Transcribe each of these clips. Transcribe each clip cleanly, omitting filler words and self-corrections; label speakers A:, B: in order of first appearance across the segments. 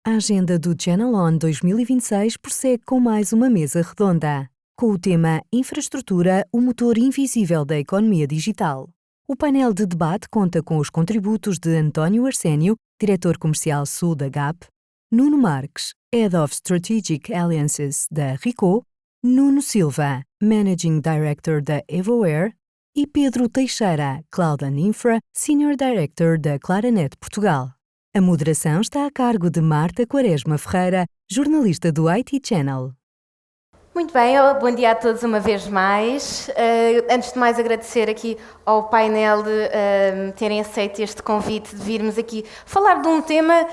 A: A agenda do Channel On 2026 prossegue com mais uma mesa redonda, com o tema Infraestrutura, o motor invisível da economia digital. O painel de debate conta com os contributos de António Arsénio, diretor comercial sul da GAP, Nuno Marques, Head of Strategic Alliances da Ricoh, Nuno Silva, Managing Director da Evoware e Pedro Teixeira, Cloud and Infra, Senior Director da Claranet Portugal. A moderação está a cargo de Marta Quaresma Ferreira, jornalista do IT Channel.
B: Muito bem, bom dia a todos uma vez mais. Antes de mais agradecer aqui ao painel de terem aceito este convite de virmos aqui falar de um tema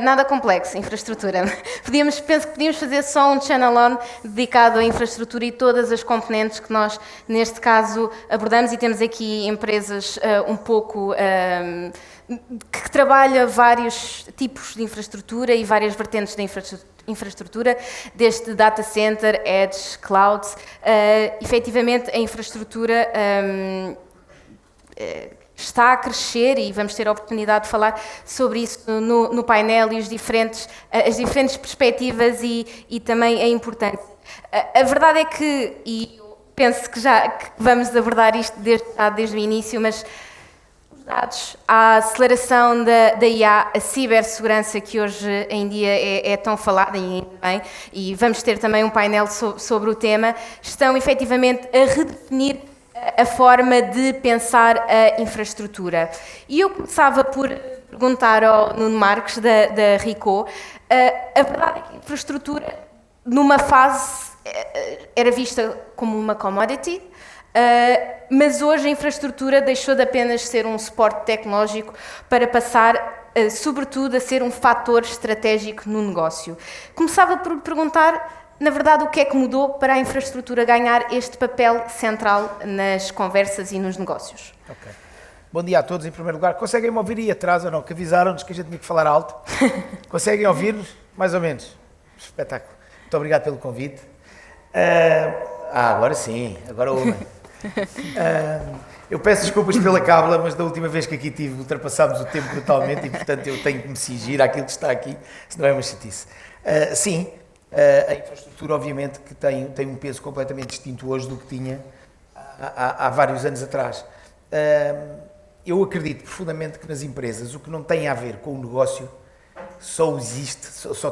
B: nada complexo, infraestrutura. Penso que podíamos fazer só um channel on dedicado à infraestrutura e todas as componentes que nós, neste caso, abordamos, e temos aqui empresas um pouco que trabalham vários tipos de infraestrutura e várias vertentes da infraestrutura, desde data center, edge, cloud. Efetivamente, a infraestrutura está a crescer e vamos ter a oportunidade de falar sobre isso no painel e as diferentes perspectivas e também a importância. A verdade é que, e eu penso que vamos abordar isto desde o início, mas dados, a aceleração da IA, a cibersegurança que hoje em dia é tão falada, e vamos ter também um painel sobre o tema, estão efetivamente a redefinir a forma de pensar a infraestrutura. E eu começava por perguntar ao Nuno Marques, da Ricoh, a verdade é que a infraestrutura, numa fase, era vista como uma commodity, mas hoje a infraestrutura deixou de apenas ser um suporte tecnológico para passar, sobretudo, a ser um fator estratégico no negócio. Começava por perguntar, na verdade, o que é que mudou para a infraestrutura ganhar este papel central nas conversas e nos negócios.
C: Ok. Bom dia a todos, em primeiro lugar. Conseguem-me ouvir aí atrás ou não? Que avisaram-nos que a gente tinha que falar alto. Conseguem ouvir-nos? Mais ou menos. Espetáculo. Muito obrigado pelo convite. Agora sim, agora ouvem. Eu peço desculpas pela cábula, mas da última vez que aqui estive ultrapassámos o tempo brutalmente e, portanto, eu tenho que me cingir àquilo que está aqui, senão é uma chatice. Sim, a infraestrutura, obviamente, que tem um peso completamente distinto hoje do que tinha há vários anos atrás. Eu acredito profundamente que nas empresas o que não tem a ver com o negócio só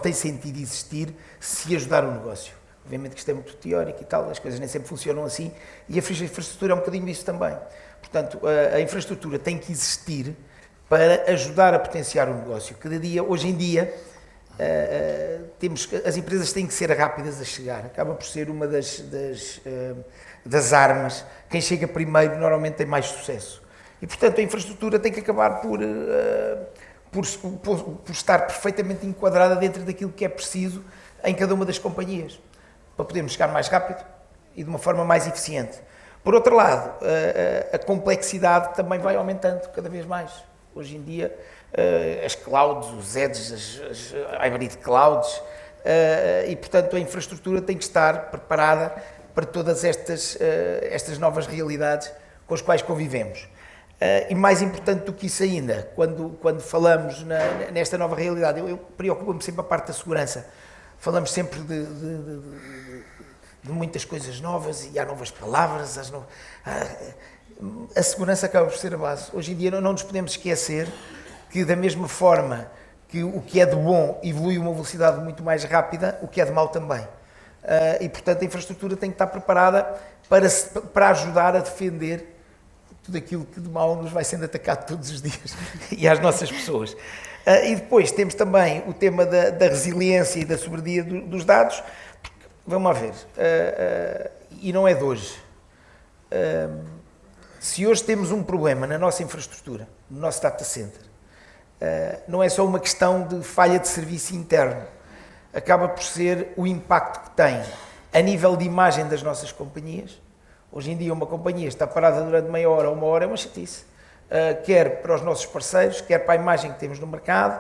C: tem sentido existir se ajudar o negócio. Obviamente que isto é muito teórico e tal, as coisas nem sempre funcionam assim, e a infraestrutura é um bocadinho disso também. Portanto, a infraestrutura tem que existir para ajudar a potenciar o negócio. Cada dia, hoje em dia, as empresas têm que ser rápidas a chegar, acaba por ser uma das armas. Quem chega primeiro normalmente tem mais sucesso. E, portanto, a infraestrutura tem que acabar por estar perfeitamente enquadrada dentro daquilo que é preciso em cada uma das companhias, para podermos chegar mais rápido e de uma forma mais eficiente. Por outro lado, a complexidade também vai aumentando cada vez mais. Hoje em dia, as clouds, os edges, as hybrid clouds, e, portanto, a infraestrutura tem que estar preparada para todas estas novas realidades com as quais convivemos. E mais importante do que isso ainda, quando falamos nesta nova realidade, eu preocupo-me sempre a parte da segurança. Falamos sempre de muitas coisas novas e há novas palavras. A segurança acaba por ser a base. Hoje em dia não nos podemos esquecer que, da mesma forma que o que é de bom evolui a uma velocidade muito mais rápida, o que é de mau também. E, portanto, a infraestrutura tem que estar preparada para ajudar a defender tudo aquilo que de mau nos vai sendo atacado todos os dias e às nossas pessoas. E depois temos também o tema da resiliência e da soberania dos dados. Vamos lá ver, e não é de hoje. Se hoje temos um problema na nossa infraestrutura, no nosso data center, não é só uma questão de falha de serviço interno, acaba por ser o impacto que tem a nível de imagem das nossas companhias. Hoje em dia uma companhia está parada durante meia hora ou uma hora, é uma chatice. Quer para os nossos parceiros, quer para a imagem que temos no mercado,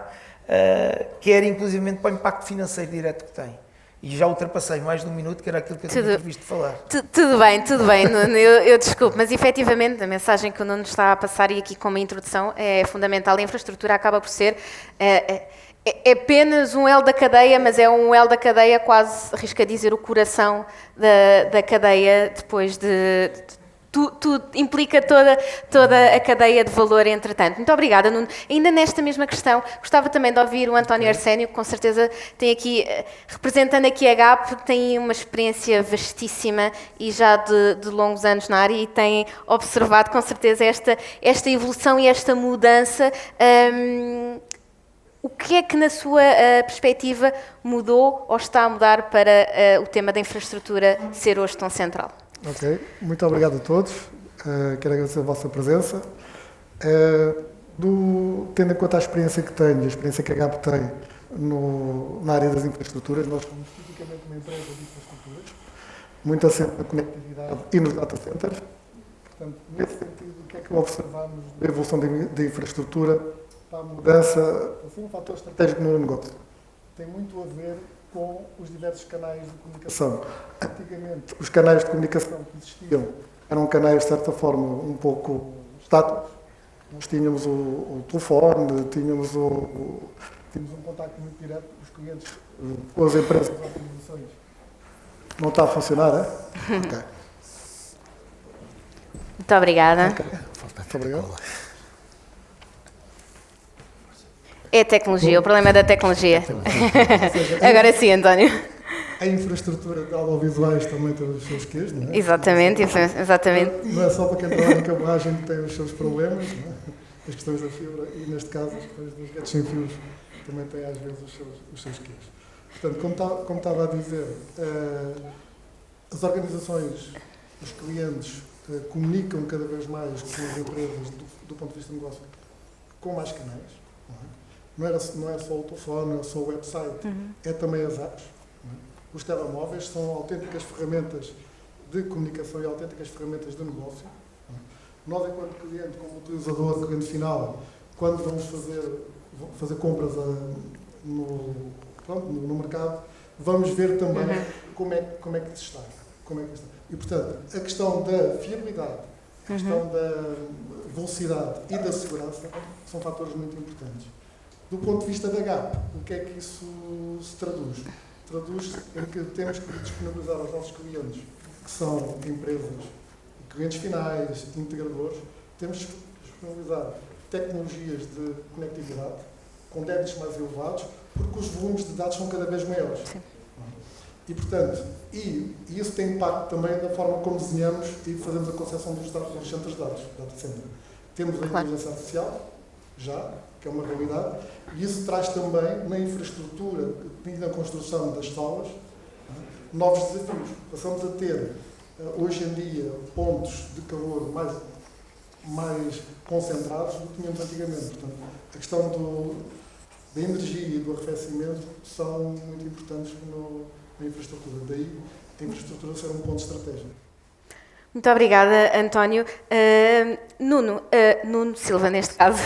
C: quer inclusivamente para o impacto financeiro direto que tem. E já ultrapassei mais de um minuto, que era aquilo que eu tinha previsto falar.
B: Tudo bem, Nuno, eu desculpo, mas efetivamente a mensagem que o Nuno está a passar e aqui com uma introdução é fundamental. A infraestrutura acaba por ser É apenas um elo da cadeia, mas é um elo da cadeia quase, arrisco a dizer, o coração da cadeia, depois tudo implica toda a cadeia de valor, entretanto. Muito obrigada, Nuno. Ainda nesta mesma questão, gostava também de ouvir o António Arsénio, que com certeza tem aqui, representando aqui a GAP, tem uma experiência vastíssima e já de longos anos na área, e tem observado com certeza esta evolução e esta mudança. O que é que, na sua perspectiva, mudou ou está a mudar para o tema da infraestrutura ser hoje tão central?
D: Ok, muito obrigado a todos. Quero agradecer a vossa presença. Tendo em conta a experiência que tenho, a experiência que a GAP tem na área das infraestruturas, nós somos tipicamente uma empresa de infraestruturas, muito assente na conectividade e nos data centers. Portanto, nesse sentido, o que é que observamos da evolução da infraestrutura para a mudança, assim, um fator estratégico no negócio? Tem muito a ver com os diversos canais de comunicação. Antigamente, os canais de comunicação que existiam eram canais, de certa forma, um pouco estáticos. Nós tínhamos o telefone, tínhamos um contacto muito direto com os clientes, com as empresas, com as organizações. Não está a funcionar, é? Ok.
B: Muito obrigada.
D: Okay. Muito obrigado.
B: É a tecnologia, o problema é da tecnologia. Agora sim, António.
D: A infraestrutura de audiovisuais também tem os seus quês, não é?
B: Exatamente.
D: Não é só para quem trabalha em cablagem que tem os seus problemas, não é? As questões da fibra e, neste caso, as questões dos redes sem fios também têm às vezes os seus quês. Portanto, como estava a dizer, as organizações, os clientes, comunicam cada vez mais com as empresas do ponto de vista de negócio com mais canais. Não é só o telefone, não é só o website, é também as apps. Os telemóveis são autênticas ferramentas de comunicação e autênticas ferramentas de negócio. Nós, enquanto cliente, como utilizador, cliente final, quando vamos fazer compras no mercado, vamos ver também como é que se está. E, portanto, a questão da fiabilidade, a questão da velocidade e da segurança são fatores muito importantes. Do ponto de vista da GAP, o que é que isso se traduz? Traduz-se em que temos que disponibilizar aos nossos clientes, que são empresas, clientes finais, integradores, temos que disponibilizar tecnologias de conectividade com débitos mais elevados, porque os volumes de dados são cada vez maiores. Sim. E, portanto, isso tem impacto também na forma como desenhamos e fazemos a concepção dos centros de dados, data center. Temos a inteligência artificial, já, que é uma realidade, e isso traz também na infraestrutura e na construção das salas novos desafios. Passamos a ter, hoje em dia, pontos de calor mais concentrados do que tínhamos antigamente. Portanto, a questão da energia e do arrefecimento são muito importantes na infraestrutura. Daí a infraestrutura ser um ponto estratégico.
B: Muito obrigada, António. Nuno Silva, neste caso,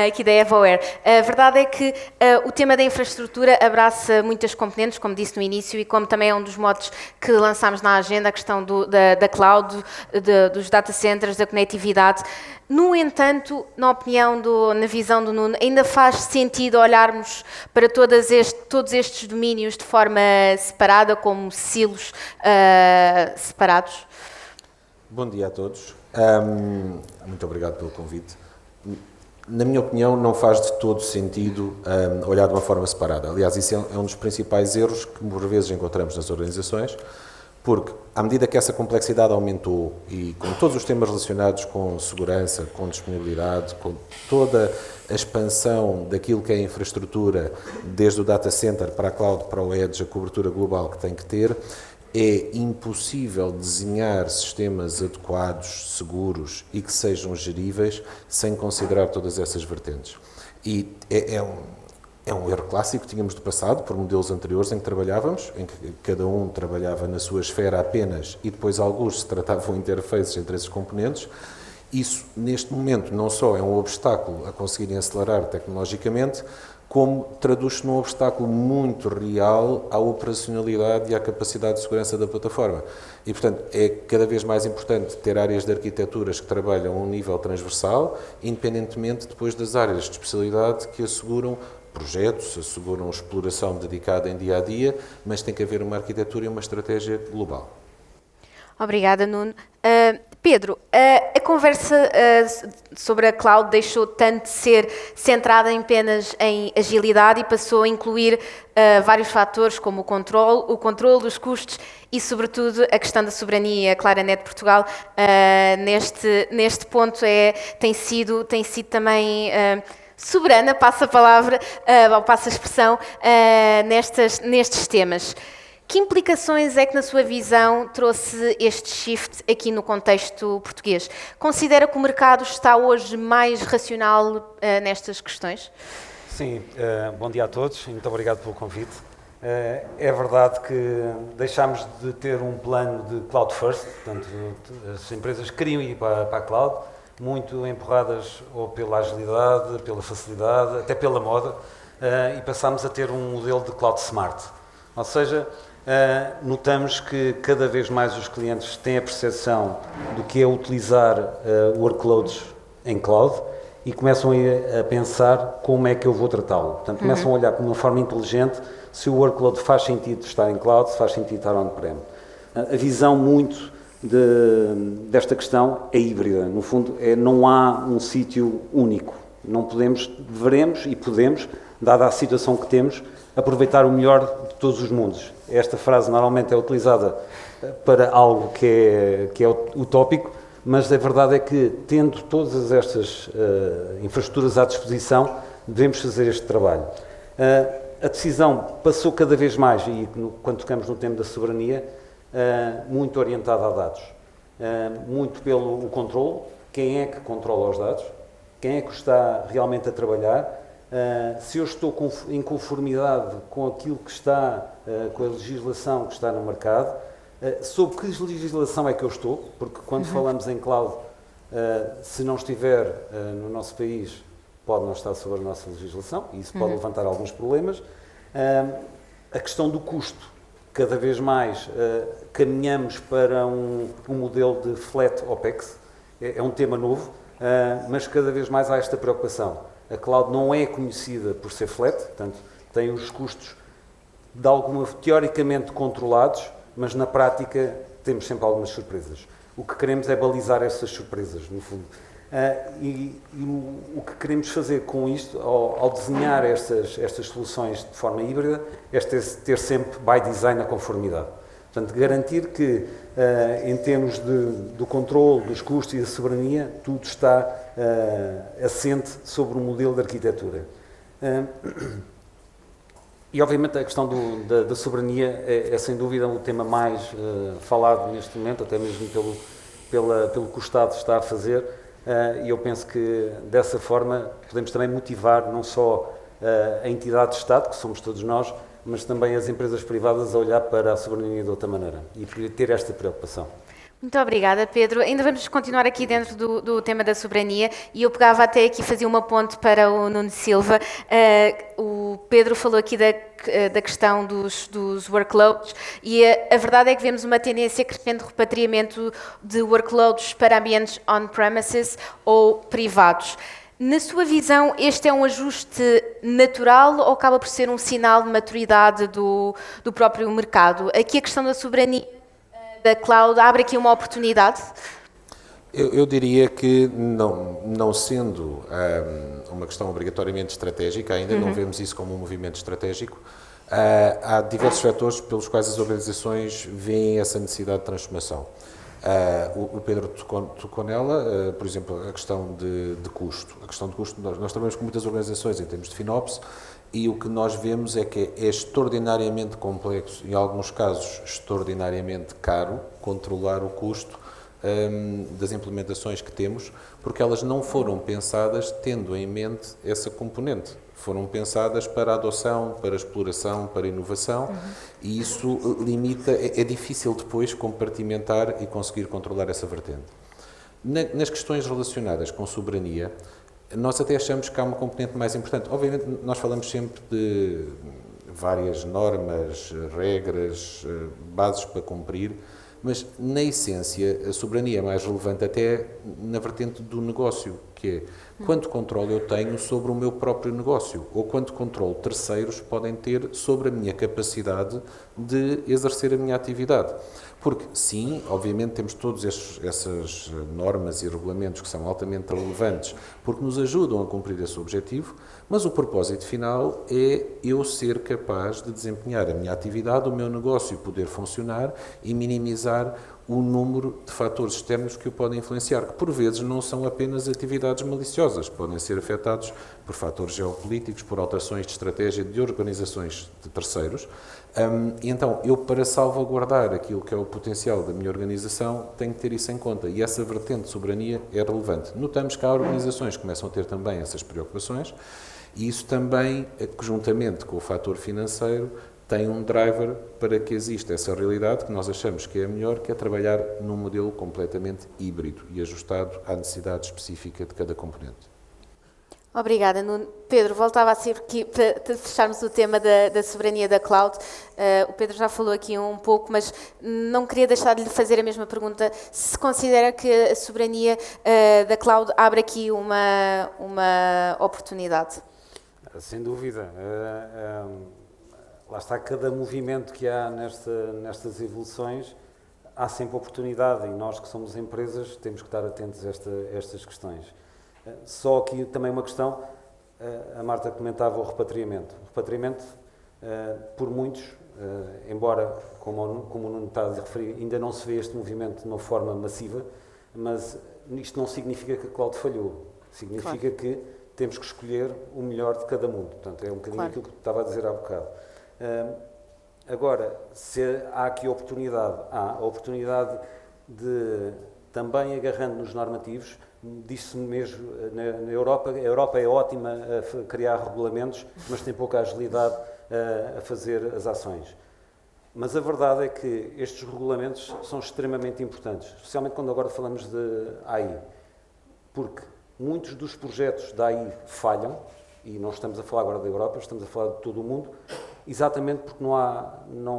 B: aqui da EvoAir. A verdade é que o tema da infraestrutura abraça muitas componentes, como disse no início, e como também é um dos motes que lançámos na agenda, a questão da cloud, dos data centers, da conectividade. No entanto, na opinião, na visão do Nuno, ainda faz sentido olharmos para todos estes domínios de forma separada, como silos separados?
E: Bom dia a todos. Muito obrigado pelo convite. Na minha opinião, não faz de todo sentido olhar de uma forma separada. Aliás, isso é um dos principais erros que, por vezes, encontramos nas organizações, porque, à medida que essa complexidade aumentou e com todos os temas relacionados com segurança, com disponibilidade, com toda a expansão daquilo que é a infraestrutura, desde o data center para a cloud, para o edge, a cobertura global que tem que ter, é impossível desenhar sistemas adequados, seguros e que sejam geríveis sem considerar todas essas vertentes. E é um erro clássico que tínhamos do passado, por modelos anteriores em que trabalhávamos, em que cada um trabalhava na sua esfera apenas e depois alguns se tratavam interfaces entre esses componentes. Isso, neste momento, não só é um obstáculo a conseguirem acelerar tecnologicamente, como traduz-se num obstáculo muito real à operacionalidade e à capacidade de segurança da plataforma. E, portanto, é cada vez mais importante ter áreas de arquiteturas que trabalham a um nível transversal, independentemente depois das áreas de especialidade que asseguram projetos, asseguram exploração dedicada em dia a dia, mas tem que haver uma arquitetura e uma estratégia global.
B: Obrigada, Nuno. Pedro, a conversa sobre a cloud deixou tanto de ser centrada apenas em agilidade e passou a incluir vários fatores como o controle dos custos e, sobretudo, a questão da soberania. A Claranet Portugal, neste ponto, tem sido também soberana, passa a palavra, ou passa a expressão, nestes temas. Que implicações é que, na sua visão, trouxe este shift aqui no contexto português? Considera que o mercado está hoje mais racional nestas questões?
F: Sim, bom dia a todos e muito obrigado pelo convite. É verdade que deixámos de ter um plano de cloud first, portanto, as empresas queriam ir para a cloud, muito empurradas ou pela agilidade, pela facilidade, até pela moda, e passámos a ter um modelo de cloud smart. Ou seja, notamos que cada vez mais os clientes têm a percepção do que é utilizar workloads em cloud e começam a pensar como é que eu vou tratá-lo. Portanto, começam a olhar de uma forma inteligente se o workload faz sentido estar em cloud, se faz sentido estar on-prem. A visão muito desta questão é híbrida. No fundo, não há um sítio único. Não podemos, devemos e podemos, dada a situação que temos, aproveitar o melhor de todos os mundos. Esta frase normalmente é utilizada para algo que é utópico, mas a verdade é que, tendo todas estas infraestruturas à disposição, devemos fazer este trabalho. A decisão passou cada vez mais, e quando tocamos no tema da soberania, muito orientada a dados. Muito pelo controle, quem é que controla os dados, quem é que está realmente a trabalhar, se eu estou em conformidade com aquilo que está, com a legislação que está no mercado, sobre que legislação é que eu estou, porque quando falamos em cloud, se não estiver no nosso país, pode não estar sobre a nossa legislação, e isso pode levantar alguns problemas. A questão do custo, cada vez mais caminhamos para um modelo de flat OPEX, é um tema novo, mas cada vez mais há esta preocupação. A cloud não é conhecida por ser flat, portanto, tem os custos teoricamente controlados, mas na prática temos sempre algumas surpresas. O que queremos é balizar essas surpresas, no fundo. E o que queremos fazer com isto, ao desenhar estas soluções de forma híbrida, é ter sempre, by design, a conformidade. Portanto, garantir que, em termos do controle, dos custos e da soberania, tudo está assente sobre um modelo de arquitetura. E, obviamente, a questão da soberania é, sem dúvida, o tema mais falado neste momento, até mesmo pelo que o Estado está a fazer, e eu penso que, dessa forma, podemos também motivar não só a entidade de Estado, que somos todos nós, mas também as empresas privadas a olhar para a soberania de outra maneira e ter esta preocupação.
B: Muito obrigada, Pedro. Ainda vamos continuar aqui dentro do tema da soberania e eu pegava até aqui, fazia uma ponte para o Nuno Silva. O Pedro falou aqui da questão dos workloads e a verdade é que vemos uma tendência crescente de repatriamento de workloads para ambientes on-premises ou privados. Na sua visão, este é um ajuste natural ou acaba por ser um sinal de maturidade do próprio mercado? Aqui a questão da soberania da cloud abre aqui uma oportunidade?
E: Eu diria que, não sendo uma questão obrigatoriamente estratégica, ainda não vemos isso como um movimento estratégico, há diversos fatores pelos quais as organizações veem essa necessidade de transformação. O Pedro tocou nela, por exemplo, a questão de custo. A questão de custo, nós trabalhamos com muitas organizações em termos de FinOps e o que nós vemos é que é extraordinariamente complexo, em alguns casos extraordinariamente caro, controlar o custo das implementações que temos, porque elas não foram pensadas tendo em mente essa componente. Foram pensadas para a adoção, para a exploração, para a inovação, e isso limita, é difícil depois compartimentar e conseguir controlar essa vertente. Nas questões relacionadas com soberania, nós até achamos que há uma componente mais importante. Obviamente, nós falamos sempre de várias normas, regras, bases para cumprir, mas, na essência, a soberania é mais relevante até na vertente do negócio, que é quanto controle eu tenho sobre o meu próprio negócio ou quanto controle terceiros podem ter sobre a minha capacidade de exercer a minha atividade. Porque, sim, obviamente temos todas essas normas e regulamentos que são altamente relevantes porque nos ajudam a cumprir esse objetivo, mas o propósito final é eu ser capaz de desempenhar a minha atividade, o meu negócio poder funcionar e minimizar o número de fatores externos que o podem influenciar, que por vezes não são apenas atividades maliciosas, podem ser afetados por fatores geopolíticos, por alterações de estratégia de organizações de terceiros. E então, eu para salvaguardar aquilo que é o potencial da minha organização, tenho que ter isso em conta. E essa vertente de soberania é relevante. Notamos que há organizações que começam a ter também essas preocupações e isso também, juntamente com o fator financeiro, tem um driver para que exista essa realidade que nós achamos que é a melhor, que é trabalhar num modelo completamente híbrido e ajustado à necessidade específica de cada componente.
B: Obrigada, Nuno. Pedro, voltava a ser aqui para fecharmos o tema da soberania da cloud. O Pedro já falou aqui um pouco, mas não queria deixar de lhe fazer a mesma pergunta. Se considera que a soberania da cloud abre aqui uma oportunidade?
F: Sem dúvida. Lá está, cada movimento que há nestas evoluções, há sempre oportunidade e nós que somos empresas temos que estar atentos a estas questões. Só aqui também uma questão, a Marta comentava o repatriamento. O repatriamento, por muitos, embora, como o Nuno está a referir, ainda não se vê este movimento de uma forma massiva, mas isto não significa que a cloud falhou. Significa que temos que escolher o melhor de cada mundo. Portanto, é um bocadinho aquilo que estava a dizer há bocado. Agora, se há aqui oportunidade, há a oportunidade de, também agarrando nos normativos, disse mesmo na Europa, a Europa é ótima a criar regulamentos, mas tem pouca agilidade a fazer as ações. Mas a verdade é que estes regulamentos são extremamente importantes, especialmente quando agora falamos de AI, porque muitos dos projetos da AI falham, e não estamos a falar agora da Europa, estamos a falar de todo o mundo, exatamente porque não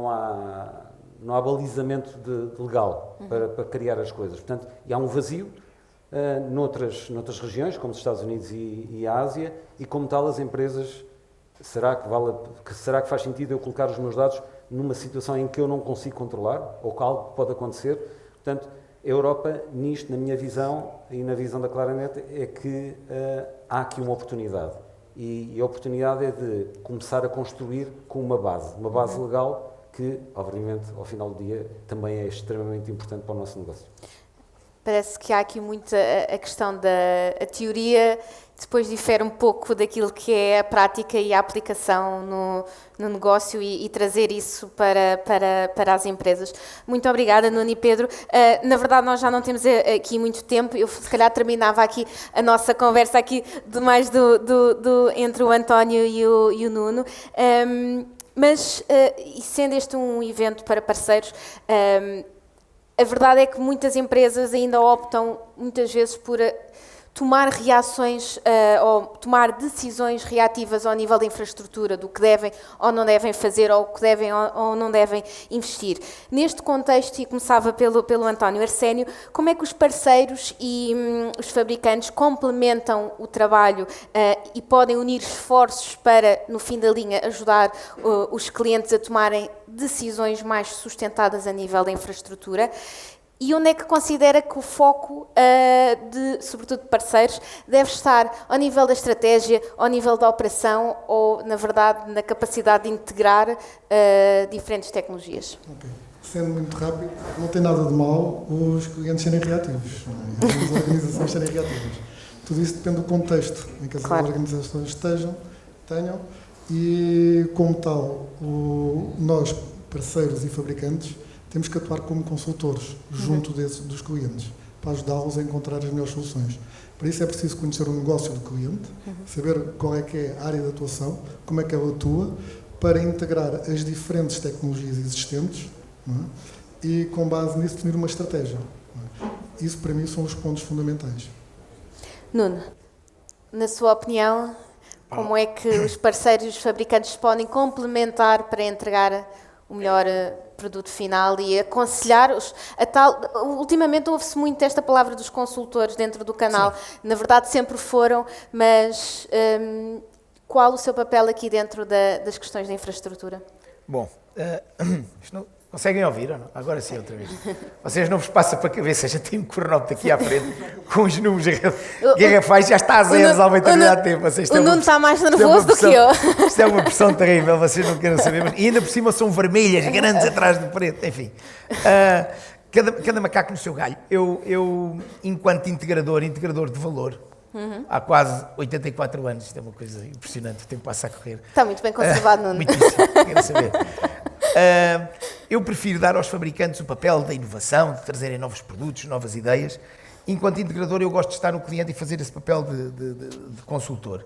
F: há balizamento legal para criar as coisas. Portanto, e há um vazio noutras regiões, como os Estados Unidos e a Ásia, e como tal as empresas, será que faz sentido eu colocar os meus dados numa situação em que eu não consigo controlar, ou que algo pode acontecer? Portanto, a Europa, nisto, na minha visão, e na visão da Claranet, é que há aqui uma oportunidade. E a oportunidade é de começar a construir com uma base legal que, obviamente, ao final do dia, também é extremamente importante para o nosso negócio.
B: Parece que há aqui muito a questão da teoria, depois difere um pouco daquilo que é a prática e a aplicação no negócio e trazer isso para as empresas. Muito obrigada, Nuno e Pedro. Na verdade, nós já não temos aqui muito tempo. Eu, se calhar, terminava aqui a nossa conversa aqui entre o António e o Nuno. Mas, e sendo este um evento para parceiros, a verdade é que muitas empresas ainda optam, muitas vezes, por tomar reações ou tomar decisões reativas ao nível da infraestrutura, do que devem ou não devem fazer, ou o que devem ou não devem investir. Neste contexto, e começava pelo António Arsénio, como é que os parceiros e os fabricantes complementam o trabalho e podem unir esforços para, no fim da linha, ajudar os clientes a tomarem decisões mais sustentadas a nível da infraestrutura? E onde é que considera que o foco, sobretudo de parceiros, deve estar ao nível da estratégia, ao nível da operação ou, na verdade, na capacidade de integrar diferentes tecnologias?
D: Okay. Sendo muito rápido, não tem nada de mal os clientes serem reativos, as organizações serem reativas. Tudo isso depende do contexto em que as organizações tenham e, como tal, nós, parceiros e fabricantes, temos que atuar como consultores junto dos clientes, para ajudá-los a encontrar as melhores soluções. Para isso é preciso conhecer o negócio do cliente, saber qual é que é a área de atuação, como é que ela atua, para integrar as diferentes tecnologias existentes, não é? E, com base nisso, definir uma estratégia. Não é? Isso, para mim, são os pontos fundamentais.
B: Nuno, na sua opinião, como é que os parceiros e os fabricantes podem complementar para entregar o melhor produto final e aconselhar-os a tal... Ultimamente ouve-se muito esta palavra dos consultores dentro do canal. Sim. Na verdade sempre foram, mas qual o seu papel aqui dentro das questões de infraestrutura?
C: Bom, conseguem ouvir ou não? Agora sim, outra vez. Vocês não vos passa para a cabeça, já tem um cronómetro aqui à frente, com os números garrafais, já está a zeros há uma eternidade de tempo.
B: O Nuno está mais nervoso do que eu.
C: Isto é uma pressão terrível, vocês não querem saber, mas, e ainda por cima são vermelhas, grandes atrás do preto, enfim. Cada macaco no seu galho. Eu enquanto integrador de valor, há quase 84 anos, isto é uma coisa impressionante, o tempo passa a correr.
B: Está muito bem conservado, Nuno.
C: Muitíssimo, quero saber. Eu prefiro dar aos fabricantes o papel da inovação, de trazerem novos produtos, novas ideias. Enquanto integrador, eu gosto de estar no cliente e fazer esse papel de consultor.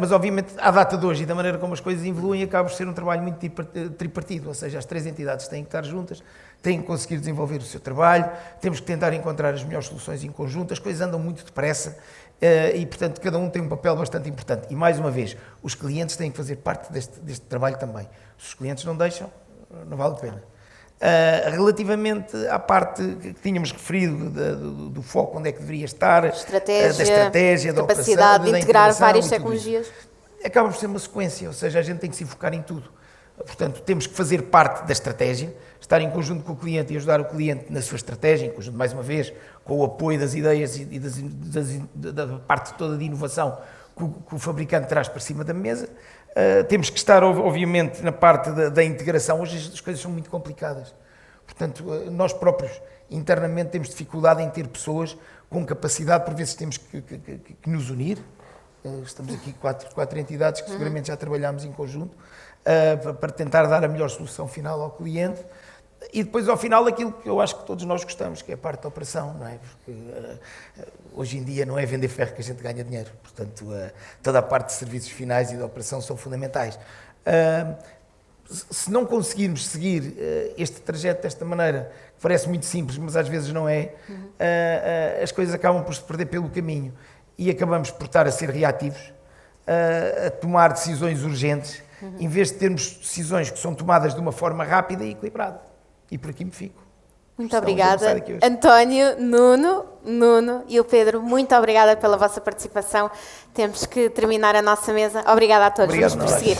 C: Mas, obviamente, à data de hoje e da maneira como as coisas evoluem, acaba por ser um trabalho muito tripartido, ou seja, as três entidades têm que estar juntas, têm que conseguir desenvolver o seu trabalho, temos que tentar encontrar as melhores soluções em conjunto, as coisas andam muito depressa e, portanto, cada um tem um papel bastante importante. E, mais uma vez, os clientes têm que fazer parte deste trabalho também. Se os clientes não deixam, não vale a pena. Relativamente à parte que tínhamos referido do foco, onde é que deveria estar, da estratégia, da
B: capacidade
C: operação,
B: de integrar várias tecnologias.
C: Acaba por ser uma sequência, ou seja, a gente tem que se focar em tudo. Portanto, temos que fazer parte da estratégia, estar em conjunto com o cliente e ajudar o cliente na sua estratégia, em conjunto, mais uma vez, com o apoio das ideias e da parte toda de inovação que o fabricante traz para cima da mesa. Temos que estar, obviamente, na parte da integração. Hoje as coisas são muito complicadas. Portanto, nós próprios, internamente, temos dificuldade em ter pessoas com capacidade, por vezes temos que nos unir. Estamos aqui quatro entidades que seguramente já trabalhamos em conjunto para tentar dar a melhor solução final ao cliente. E depois, ao final, aquilo que eu acho que todos nós gostamos, que é a parte da operação, não é? Porque hoje em dia não é vender ferro que a gente ganha dinheiro. Portanto, toda a parte de serviços finais e da operação são fundamentais. Se não conseguirmos seguir este trajeto desta maneira, que parece muito simples, mas às vezes não é, as coisas acabam por se perder pelo caminho e acabamos por estar a ser reativos, a tomar decisões urgentes, em vez de termos decisões que são tomadas de uma forma rápida e equilibrada. E por aqui me fico.
B: Muito obrigada. António, Nuno e o Pedro, muito obrigada pela vossa participação. Temos que terminar a nossa mesa. Obrigada a todos.
C: Obrigado,
B: vamos prosseguir.